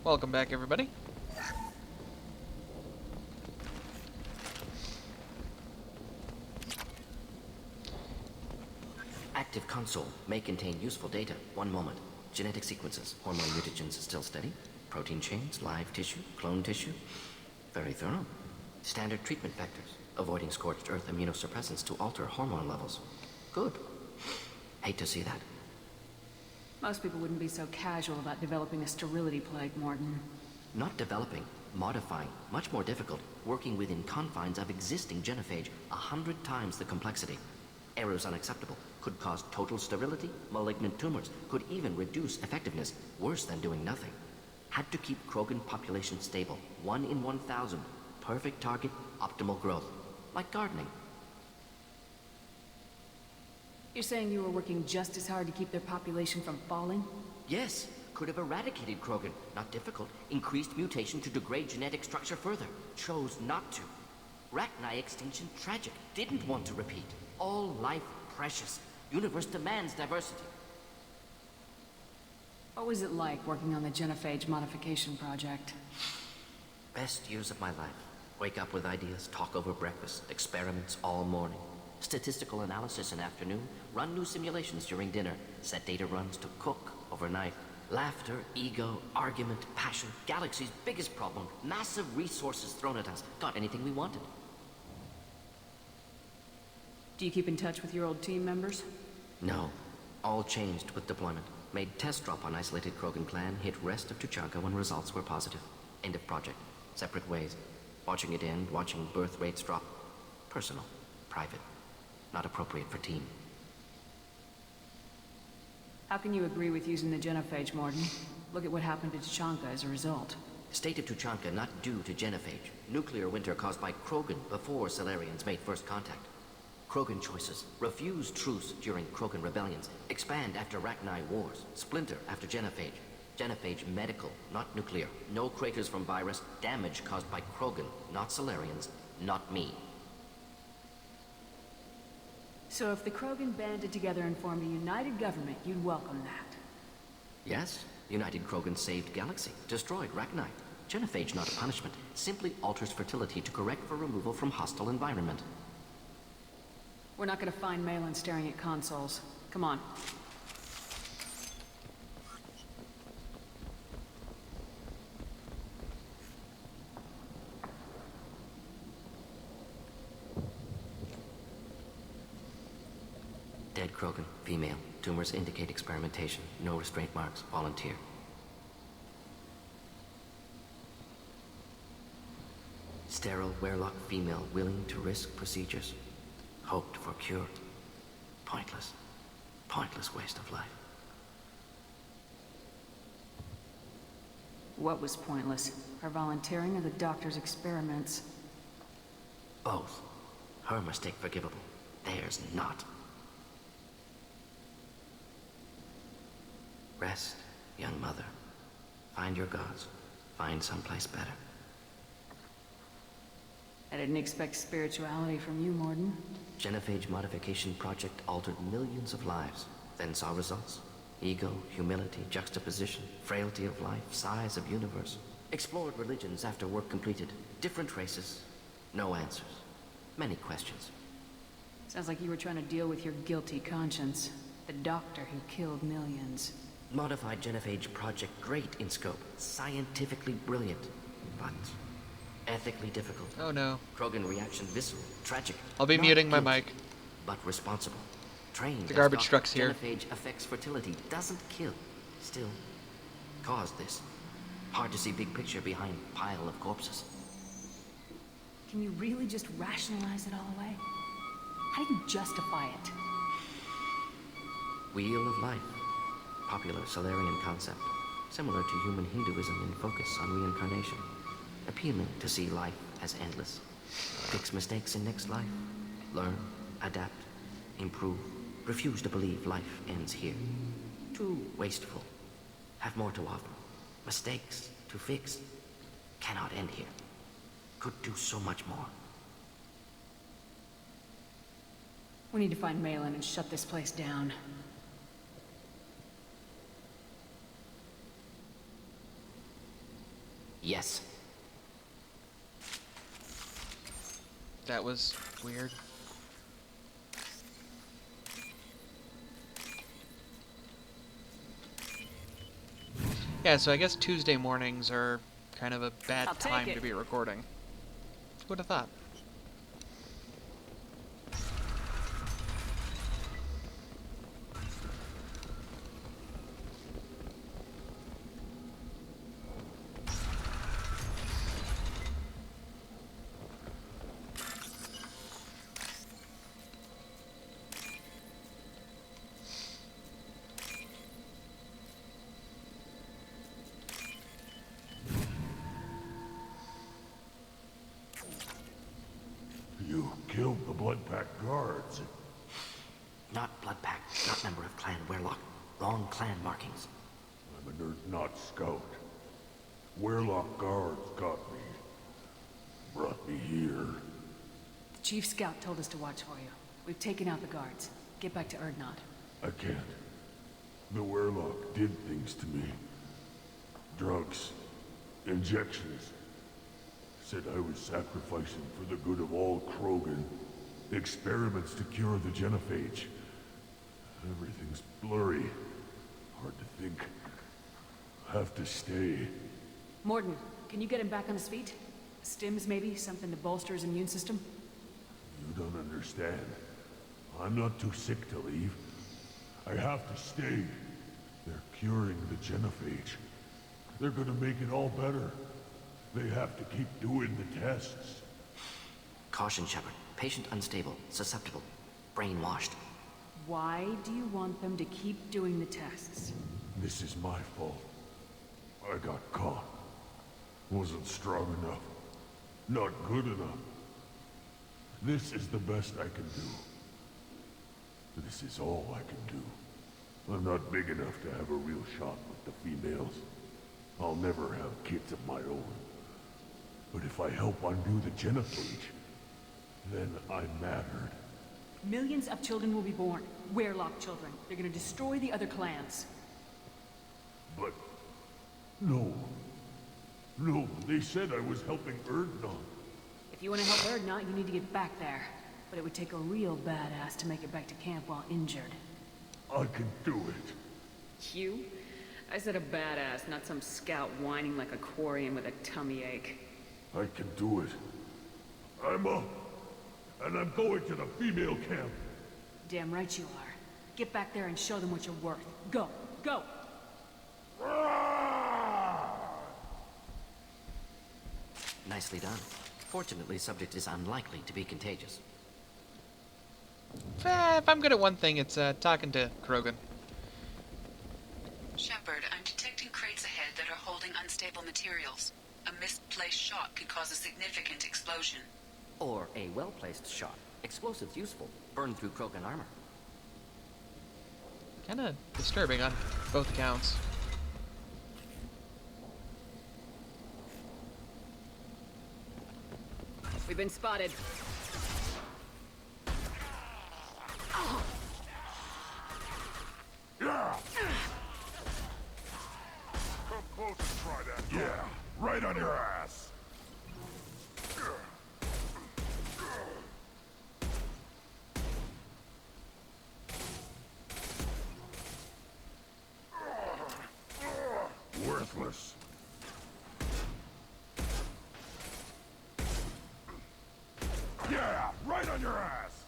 Welcome back, everybody. Active console may contain useful data. One moment. Genetic sequences, hormone mutagens still steady. Protein chains, live tissue, clone tissue. Very thorough. Standard treatment vectors, avoiding scorched earth immunosuppressants to alter hormone levels. Good. Hate to see that. Most people wouldn't be so casual about developing a sterility plague, Morton. Not developing, modifying, much more difficult, working within confines of existing genophage, 100 times the complexity. Errors unacceptable, could cause total sterility, malignant tumors, could even reduce effectiveness, worse than doing nothing. Had to keep Krogan population stable, 1 in 1,000, perfect target, optimal growth, like gardening. You're saying you were working just as hard to keep their population from falling? Yes, could have eradicated Krogan, not difficult, increased mutation to degrade genetic structure further, chose not to. Rachni extinction tragic, didn't want to repeat. All life precious. Universe demands diversity. What was it like working on the genophage modification project? Best years of my life. Wake up with ideas, talk over breakfast, experiments all morning. Statistical analysis in afternoon, run new simulations during dinner, set data runs to cook overnight. Laughter, ego, argument, passion, galaxy's biggest problem, massive resources thrown at us. Got anything we wanted. Do you keep in touch with your old team members? No. All changed with deployment. Made test drop on isolated Krogan clan, hit rest of Tuchanka when results were positive. End of project. Separate ways. Watching it end, watching birth rates drop. Personal. Private. Not appropriate for team. How can you agree with using the genophage, Morton? Look at what happened to Tuchanka as a result. State of Tuchanka not due to genophage. Nuclear winter caused by Krogan before Solarians made first contact. Krogan choices. Refuse truce during Krogan rebellions. Expand after Rachni wars. Splinter after genophage. Genophage medical, not nuclear. No craters from virus. Damage caused by Krogan, not Solarians, not me. So if the Krogan banded together and formed a united government, you'd welcome that? Yes. United Krogan saved Galaxy. Destroyed Rachni. Genophage not a punishment. Simply alters fertility to correct for removal from hostile environment. We're not gonna find Malin staring at consoles. Come on. Dead Krogan, female. Tumors indicate experimentation. No restraint marks. Volunteer. Sterile, werelock female, willing to risk procedures. Hoped for cure. Pointless. Pointless waste of life. What was pointless? Her volunteering or the doctor's experiments? Both. Her mistake forgivable. Theirs not. Rest, young mother. Find your gods. Find someplace better. I didn't expect spirituality from you, Morton. Genophage modification project altered millions of lives. Then saw results. Ego, humility, juxtaposition, frailty of life, size of universe. Explored religions after work completed. Different races. No answers. Many questions. Sounds like you were trying to deal with your guilty conscience. The doctor who killed millions. Modified genophage project great in scope. Scientifically brilliant. But ethically difficult. Oh no. Krogan reaction visceral, tragic. I'll be Not muting my guilty, mic. but responsible. Trained The as garbage doctor, truck's here. Genophage affects fertility, doesn't kill. Still, caused this. Hard to see big picture behind pile of corpses. Can you really just rationalize it all away? How do you justify it? Wheel of life. Popular Solarian concept. Similar to human Hinduism in focus on reincarnation. Appealing to see life as endless. Fix mistakes in next life. Learn, adapt, improve. Refuse to believe life ends here. Too wasteful. Have more to offer. Mistakes to fix. Cannot end here. Could do so much more. We need to find Malin and shut this place down. Yes. That was weird. Yeah, so I guess Tuesday mornings are kind of a bad I'll take time it. to be recording. Who would have thought? You killed the Blood Pack guards. Not Bloodpack, not member of Clan Werlock. Wrong clan markings. I'm a nerd, not scout. Werlock guards got me. Brought me here. The Chief Scout told us to watch for you. We've taken out the guards. Get back to Erdnot. I can't. The Werlock did things to me. Drugs. Injections. Said I was sacrificing for the good of all Krogan. Experiments to cure the genophage. Everything's blurry. Hard to think. Have to stay. Morden, can you get him back on his feet? Stims, maybe? Something to bolster his immune system? You don't understand. I'm not too sick to leave. I have to stay. They're curing the genophage. They're gonna make it all better. They have to keep doing the tests. Caution, Shepard. Patient unstable, susceptible, brainwashed. Why do you want them to keep doing the tests? This is my fault. I got caught. Wasn't strong enough. Not good enough. This is the best I can do. This is all I can do. I'm not big enough to have a real shot with the females. I'll never have kids of my own. But if I help undo the genophage, then I mattered. Millions of children will be born. Werlock children. They're gonna destroy the other clans. But... no. No, they said I was helping Erdnot. If you want to help Erdnot, you need to get back there. But it would take a real badass to make it back to camp while injured. I can do it. You? I said a badass, not some scout whining like a quarian with a tummy ache. I can do it. I'm up. And I'm going to the female camp. Damn right you are. Get back there and show them what you're worth. Go! Go! Nicely done. Fortunately, subject is unlikely to be contagious. If I'm good at one thing, it's talking to Krogan. Shepard, I'm detecting crates ahead that are holding unstable materials. A misplaced shot could cause a significant explosion. Or a well-placed shot. Explosives useful. Burn through Krogan armor. Kinda disturbing on both counts. We've been spotted. Yeah! Come close and try that. Yeah, right on your ass. Worthless. Yeah, right on your ass.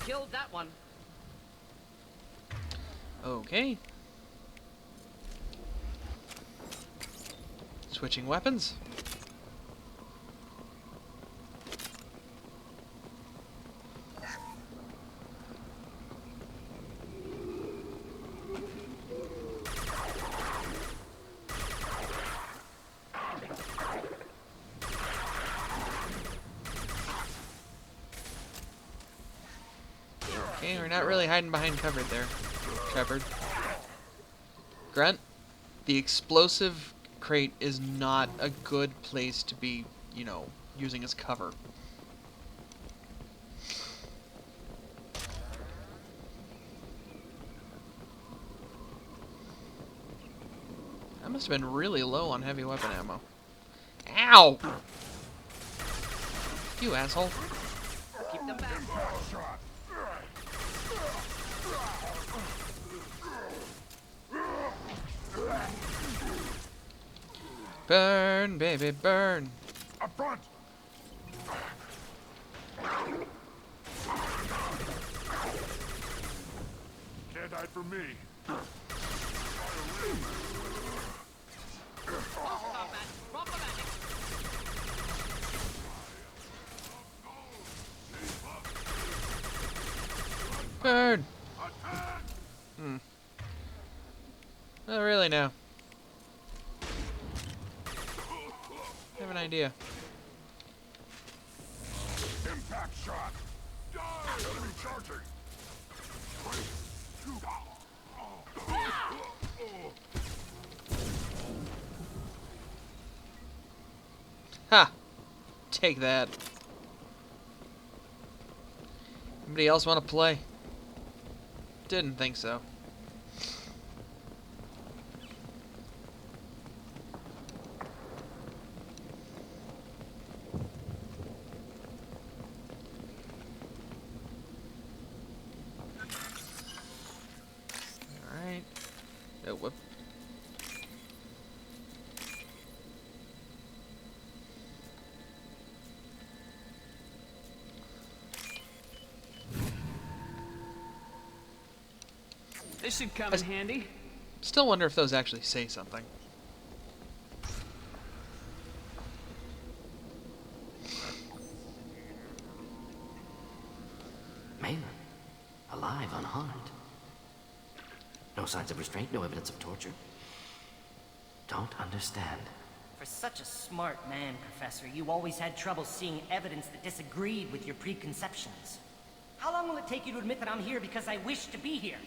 Killed that one. Okay. Switching weapons. Okay, we're not really hiding behind cover there, Shepard. Grunt, the explosive crate is not a good place to be, using as cover. I must have been really low on heavy weapon ammo. Ow! You asshole. Keep them back. Burn, baby, burn. Up front! Can't hide from me. Burn! Not really now. I have an idea. Impact shot! Die! Enemy charging! Ha! Take that. Anybody else want to play? Didn't think so. Alright. Oh, whoop. This should come in handy. Still wonder if those actually say something. Malin, alive, unharmed. No signs of restraint, no evidence of torture. Don't understand. For such a smart man, Professor, you always had trouble seeing evidence that disagreed with your preconceptions. How long will it take you to admit that I'm here because I wish to be here?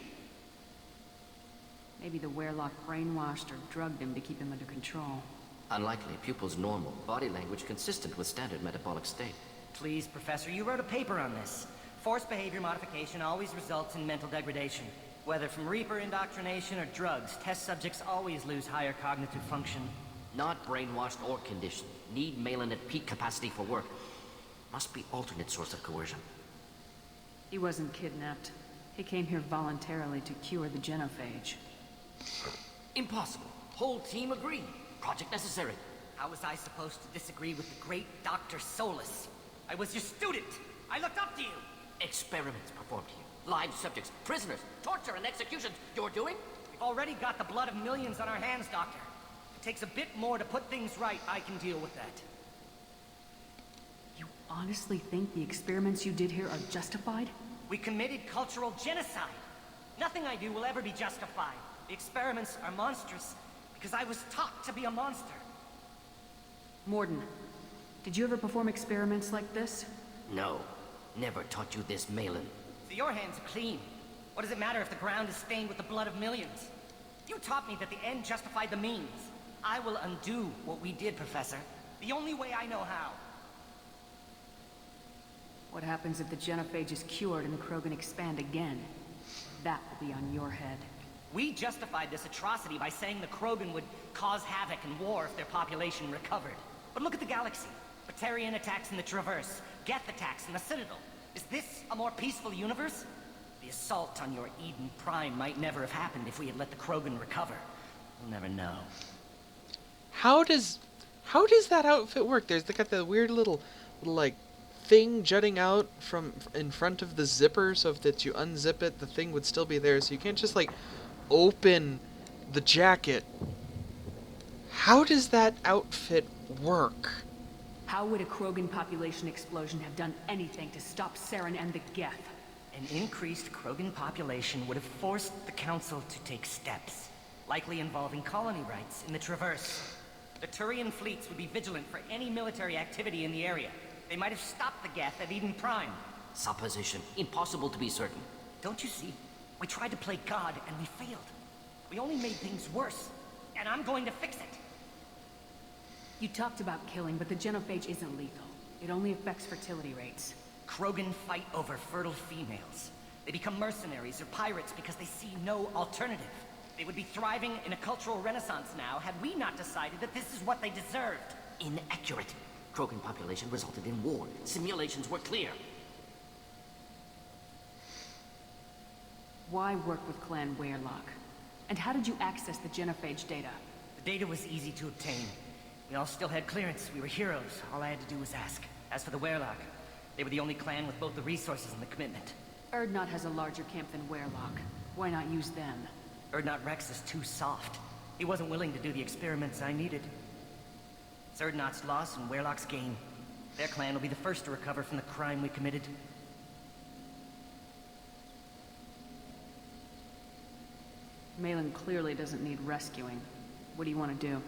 Maybe the Werelock brainwashed or drugged him to keep him under control. Unlikely. Pupil's normal. Body language consistent with standard metabolic state. Please, Professor, you wrote a paper on this. Forced behavior modification always results in mental degradation. Whether from Reaper indoctrination or drugs, test subjects always lose higher cognitive function. Not brainwashed or conditioned. Need Malin at peak capacity for work. Must be alternate source of coercion. He wasn't kidnapped. He came here voluntarily to cure the genophage. Impossible. Whole team agree. Project necessary. How was I supposed to disagree with the great Dr. Solus? I was your student. I looked up to you. Experiments performed here. Live subjects, prisoners, torture and executions. You're doing? We've already got the blood of millions on our hands, Doctor. If it takes a bit more to put things right, I can deal with that. You honestly think the experiments you did here are justified? We committed cultural genocide. Nothing I do will ever be justified. The experiments are monstrous because I was taught to be a monster. Morden, did you ever perform experiments like this? No. Never taught you this, Malin. So your hands are clean. What does it matter if the ground is stained with the blood of millions? You taught me that the end justified the means. I will undo what we did, Professor. The only way I know how. What happens if the genophage is cured and the Krogan expand again? That will be on your head. We justified this atrocity by saying the Krogan would cause havoc and war if their population recovered. But look at the galaxy. Batarian attacks in the Traverse, Geth attacks in the Citadel. Is this a more peaceful universe? The assault on your Eden Prime might never have happened if we had let the Krogan recover. We'll never know. How does that outfit work? They got the weird little like thing jutting out from in front of the zipper, so if that you unzip it, the thing would still be there. So you can't just like open the jacket. How does that outfit work? How would a Krogan population explosion have done anything to stop Saren and the Geth? An increased Krogan population would have forced the Council to take steps, likely involving colony rights in the Traverse. The Turian fleets would be vigilant for any military activity in the area. They might have stopped the Geth at Eden Prime. Supposition. Impossible to be certain. Don't you see? We tried to play God and we failed. We only made things worse. and I'm going to fix it. You talked about killing, but the genophage isn't lethal. It only affects fertility rates. Krogan fight over fertile females. They become mercenaries or pirates because they see no alternative. They would be thriving in a cultural renaissance now had we not decided that this is what they deserved. Inaccurate. Krogan population resulted in war. Simulations were clear. Why work with Clan Weirlock? And how did you access the genophage data? The data was easy to obtain. We all still had clearance. We were heroes. All I had to do was ask. As for the Weirlock, they were the only clan with both the resources and the commitment. Erdnot has a larger camp than Weirlock. Why not use them? Erdnot Rex is too soft. He wasn't willing to do the experiments I needed. It's Erdnot's loss and Weirlock's gain. Their clan will be the first to recover from the crime we committed. Malin clearly doesn't need rescuing. What do you want to do?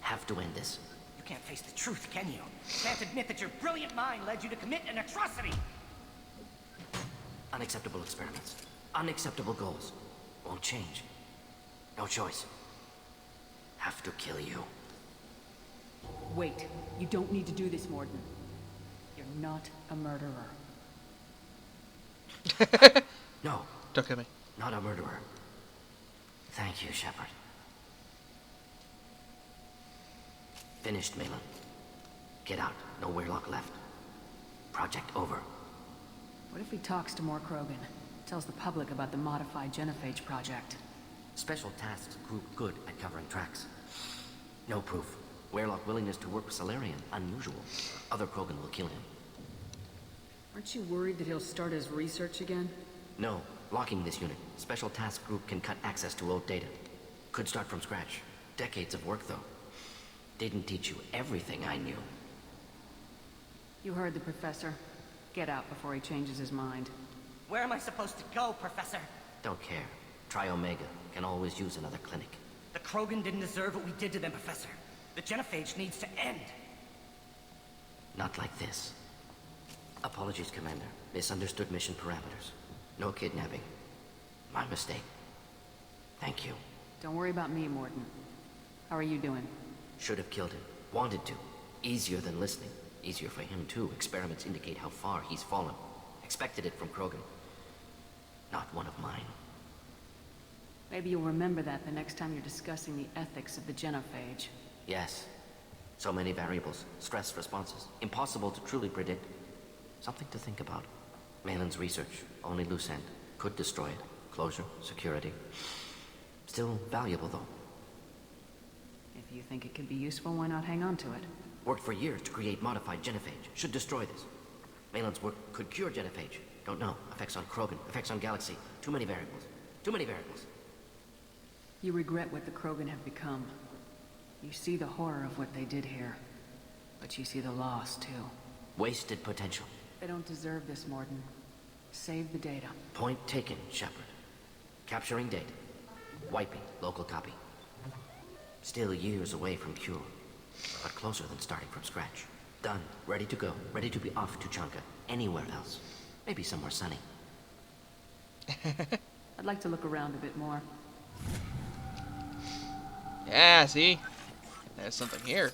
Have to end this. You can't face the truth, can you? Can't admit that your brilliant mind led you to commit an atrocity! Unacceptable experiments. Unacceptable goals. Won't change. No choice. Have to kill you. Wait. You don't need to do this, Morden. You're not a murderer. No. Don't kill me. Not a murderer. Thank you, Shepard. Finished, Malin. Get out. No Weirlock left. Project over. What if he talks to more Krogan? Tells the public about the modified genophage project? Special tasks group good at covering tracks. No proof. Weirlock willingness to work with Salarian. Unusual. Other Krogan will kill him. Aren't you worried that he'll start his research again? No. Locking this unit. Special task group can cut access to old data. Could start from scratch. Decades of work, though. Didn't teach you everything I knew. You heard the professor. Get out before he changes his mind. Where am I supposed to go, Professor? Don't care. Try Omega. Can always use another clinic. The Krogan didn't deserve what we did to them, Professor. The genophage needs to end. Not like this. Apologies, Commander. Misunderstood mission parameters. No kidnapping. My mistake. Thank you. Don't worry about me, Morden. How are you doing? Should have killed him. Wanted to. Easier than listening. Easier for him, too. Experiments indicate how far he's fallen. Expected it from Krogan. Not one of mine. Maybe you'll remember that the next time you're discussing the ethics of the genophage. Yes. So many variables. Stress responses. Impossible to truly predict. Something to think about. Malin's research. Only loose end. Could destroy it. Closure. Security. Still valuable, though. If you think it could be useful, why not hang on to it? Worked for years to create modified genophage. Should destroy this. Malin's work could cure genophage. Don't know. Effects on Krogan. Effects on Galaxy. Too many variables. Too many variables. You regret what the Krogan have become. You see the horror of what they did here. But you see the loss, too. Wasted potential. They don't deserve this, Morden. Save the data. Point taken, Shepard. Capturing data. Wiping local copy. Still years away from cure. But closer than starting from scratch. Done. Ready to go. Ready to be off to Chanka. Anywhere else. Maybe somewhere sunny. I'd like to look around a bit more. Yeah, see? There's something here.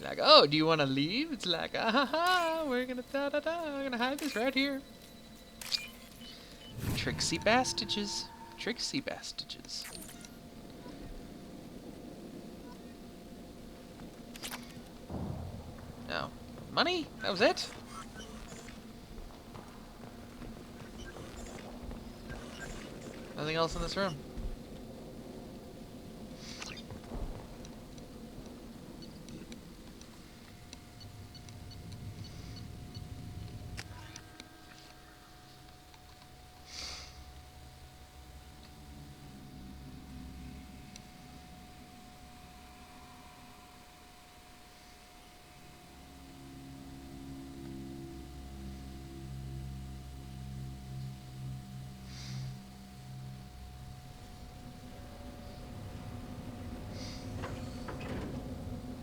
Like, oh, do you want to leave? It's like, ah ha ha, we're gonna we're gonna hide this right here. Tricksy bastages. Tricksy bastages. No. Money? That was it? Nothing else in this room.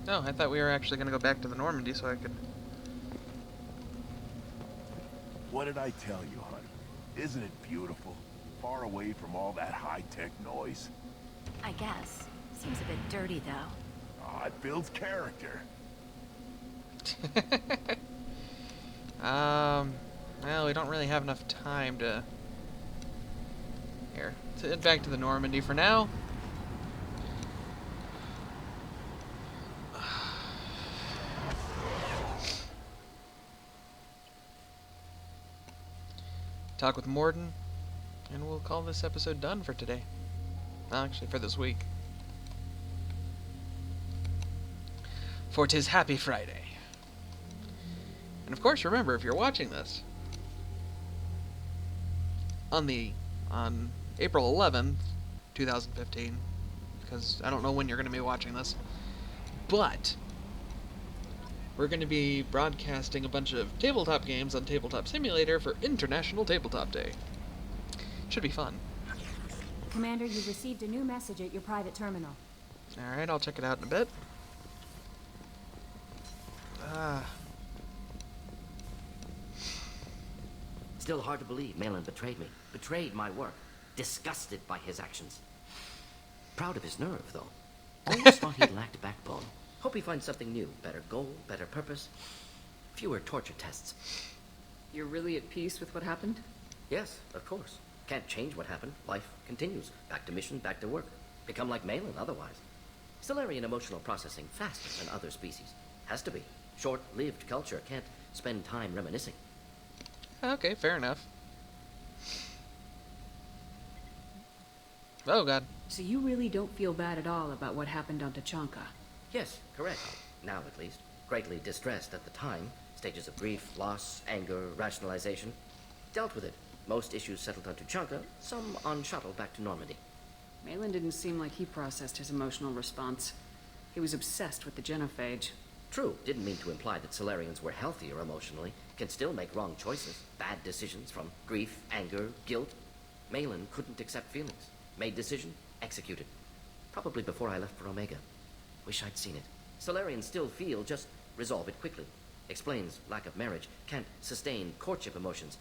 No, I thought we were actually going to go back to the Normandy so I could... What did I tell you, honey? Isn't it beautiful? Far away from all that high-tech noise. I guess. Seems a bit dirty, though. Ah, it builds character. Well, we don't really have enough time to... Here, let's head back to the Normandy for now. Talk with Morden, and we'll call this episode done for today. Well, actually, for this week. For 'tis Happy Friday. And of course, remember, if you're watching this on April 11th, 2015, because I don't know when you're going to be watching this, but we're going to be broadcasting a bunch of tabletop games on Tabletop Simulator for International Tabletop Day. Should be fun. Commander, you've received a new message at your private terminal. Alright, I'll check it out in a bit. Still hard to believe Malin betrayed me. Betrayed my work. Disgusted by his actions. Proud of his nerve, though. Always thought he lacked backbone. Hope he finds something new. Better goal, better purpose. Fewer torture tests. You're really at peace with what happened? Yes, of course. Can't change what happened. Life continues. Back to mission, back to work. Become like Malin otherwise. Solarian emotional processing faster than other species. Has to be. Short-lived culture can't spend time reminiscing. Okay, fair enough. Oh, God. So you really don't feel bad at all about what happened on Tachanka? Yes, correct. Now, at least. Greatly distressed at the time. Stages of grief, loss, anger, rationalization. Dealt with it. Most issues settled on Tuchanka, some on shuttle back to Normandy. Malin didn't seem like he processed his emotional response. He was obsessed with the genophage. True, didn't mean to imply that Solarians were healthier emotionally, can still make wrong choices, bad decisions from grief, anger, guilt. Malin couldn't accept feelings. Made decision, executed. Probably before I left for Omega. Wish I'd seen it. Solarians still feel, just resolve it quickly. Explains lack of marriage, can't sustain courtship emotions.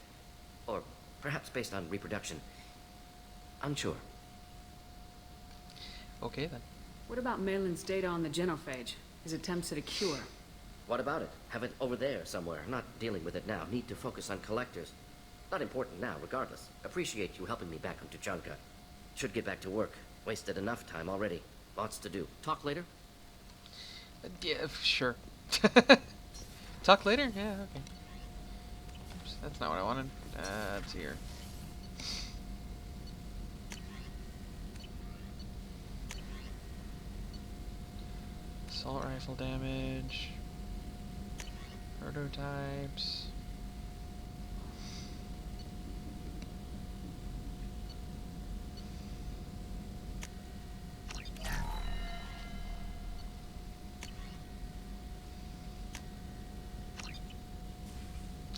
Or perhaps based on reproduction. Unsure. Okay, then. What about Malin's data on the genophage? His attempts at a cure? What about it? Have it over there somewhere. Not dealing with it now. Need to focus on collectors. Not important now, regardless. Appreciate you helping me back on Tuchanka. Should get back to work. Wasted enough time already. Lots to do. Talk later? Yeah, sure. Talk later? Yeah, okay. Oops, that's not what I wanted. It's here. Assault rifle damage. Prototypes.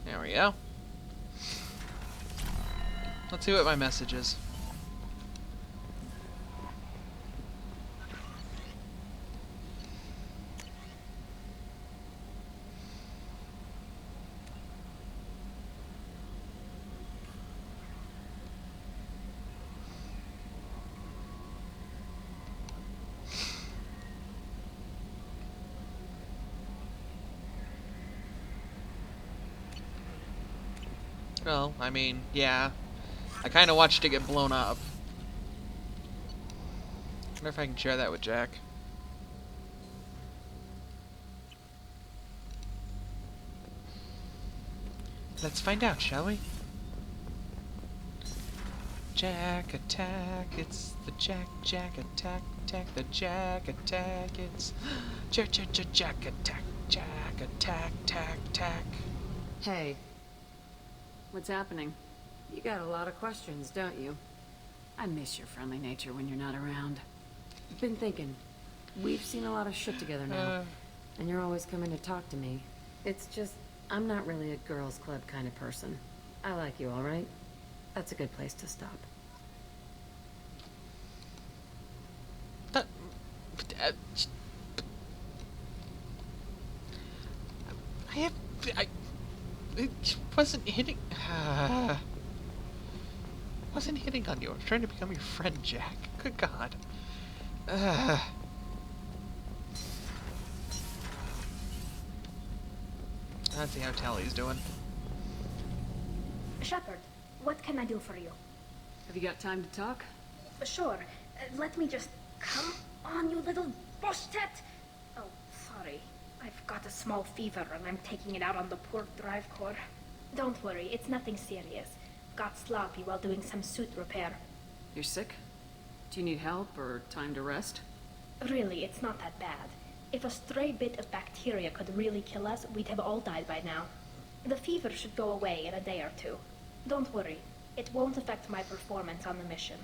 There we go. Let's see what my message is. Well, I mean, yeah. I kind of watched it get blown up. Wonder if I can share that with Jack. Let's find out, shall we? Jack attack, it's the Jack attack, the Jack attack, it's Jack attack. Hey. What's happening? You got a lot of questions, don't you? I miss your friendly nature when you're not around. I've been thinking. We've seen a lot of shit together now. And you're always coming to talk to me. It's just, I'm not really a girls' club kind of person. I like you, alright? That's a good place to stop. It wasn't hitting. Wasn't hitting on you. I was trying to become your friend, Jack. Good God. Ugh. Let's see how Tally's doing. Shepard, what can I do for you? Have you got time to talk? Sure. Let me just... Come on, you little bushtet! Oh, sorry. I've got a small fever and I'm taking it out on the poor drive core. Don't worry, it's nothing serious. Got sloppy while doing some suit repair. You're sick? Do you need help or time to rest? Really, it's not that bad. If a stray bit of bacteria could really kill us, we'd have all died by now. The fever should go away in a day or two. Don't worry, it won't affect my performance on the mission.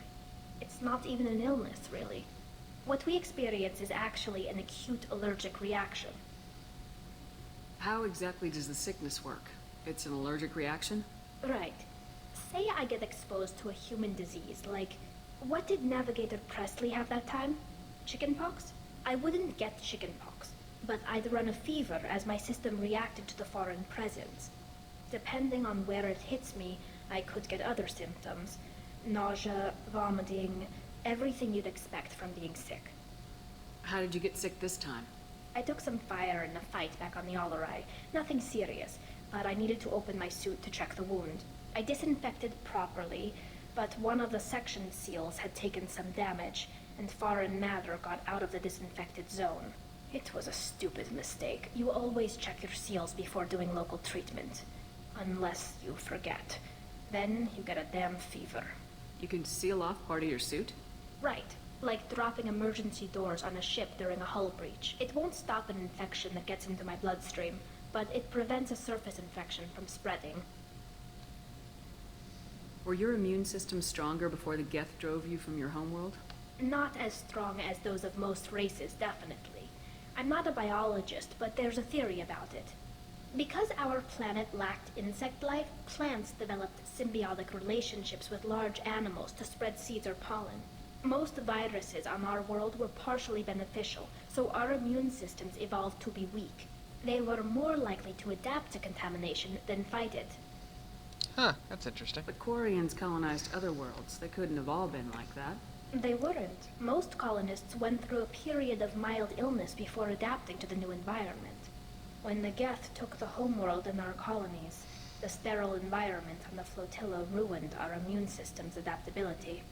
It's not even an illness, really. What we experience is actually an acute allergic reaction. How exactly does the sickness work? It's an allergic reaction? Right. Say I get exposed to a human disease, like... What did Navigator Presley have that time? Chickenpox? I wouldn't get chickenpox, but I'd run a fever as my system reacted to the foreign presence. Depending on where it hits me, I could get other symptoms. Nausea, vomiting, everything you'd expect from being sick. How did you get sick this time? I took some fire in a fight back on the Alley. Nothing serious, but I needed to open my suit to check the wound. I disinfected properly, but one of the section seals had taken some damage, and foreign matter got out of the disinfected zone. It was a stupid mistake. You always check your seals before doing local treatment. Unless you forget. Then you get a damn fever. You can seal off part of your suit? Right. Like dropping emergency doors on a ship during a hull breach. It won't stop an infection that gets into my bloodstream, but it prevents a surface infection from spreading. Were your immune system stronger before the Geth drove you from your homeworld? Not as strong as those of most races, definitely. I'm not a biologist, but there's a theory about it. Because our planet lacked insect life, plants developed symbiotic relationships with large animals to spread seeds or pollen. Most viruses on our world were partially beneficial, so our immune systems evolved to be weak. They were more likely to adapt to contamination than fight it. Huh, that's interesting. But Quarians colonized other worlds. They couldn't have all been like that. They weren't. Most colonists went through a period of mild illness before adapting to the new environment. When the Geth took the homeworld in our colonies, the sterile environment on the flotilla ruined our immune system's adaptability.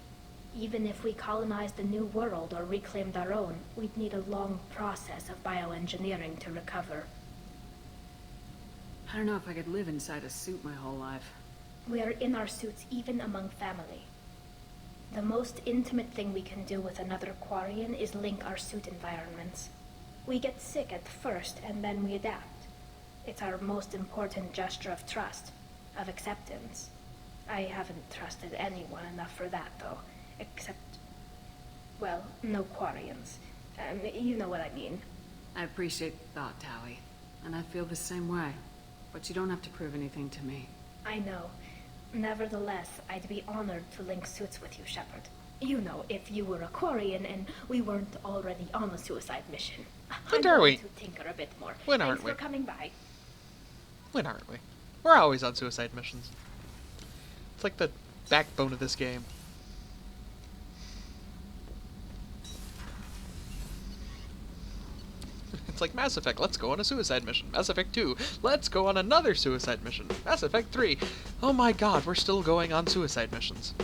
Even if we colonized the new world or reclaimed our own, we'd need a long process of bioengineering to recover. I don't know if I could live inside a suit my whole life. We are in our suits even among family. The most intimate thing we can do with another Quarian is link our suit environments. We get sick at first, and then we adapt. It's our most important gesture of trust, of acceptance. I haven't trusted anyone enough for that, though. Except... well, no Quarians. You know what I mean. I appreciate the thought, Tally. And I feel the same way. But you don't have to prove anything to me. I know. Nevertheless, I'd be honored to link suits with you, Shepard. You know, if you were a Quarian and we weren't already on a suicide mission. When are we? To tinker a bit more. When aren't we? Thanks for coming by. When aren't we? We're always on suicide missions. It's like the backbone of this game. It's like Mass Effect, let's go on a suicide mission. Mass Effect 2, let's go on another suicide mission. Mass Effect 3, oh my god, we're still going on suicide missions.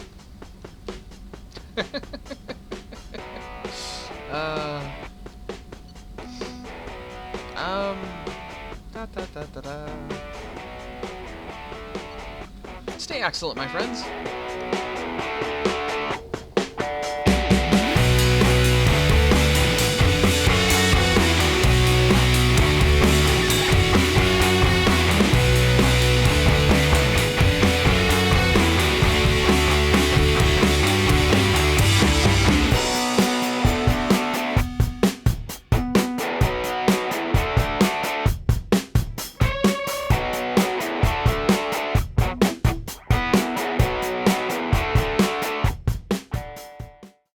Stay excellent, my friends.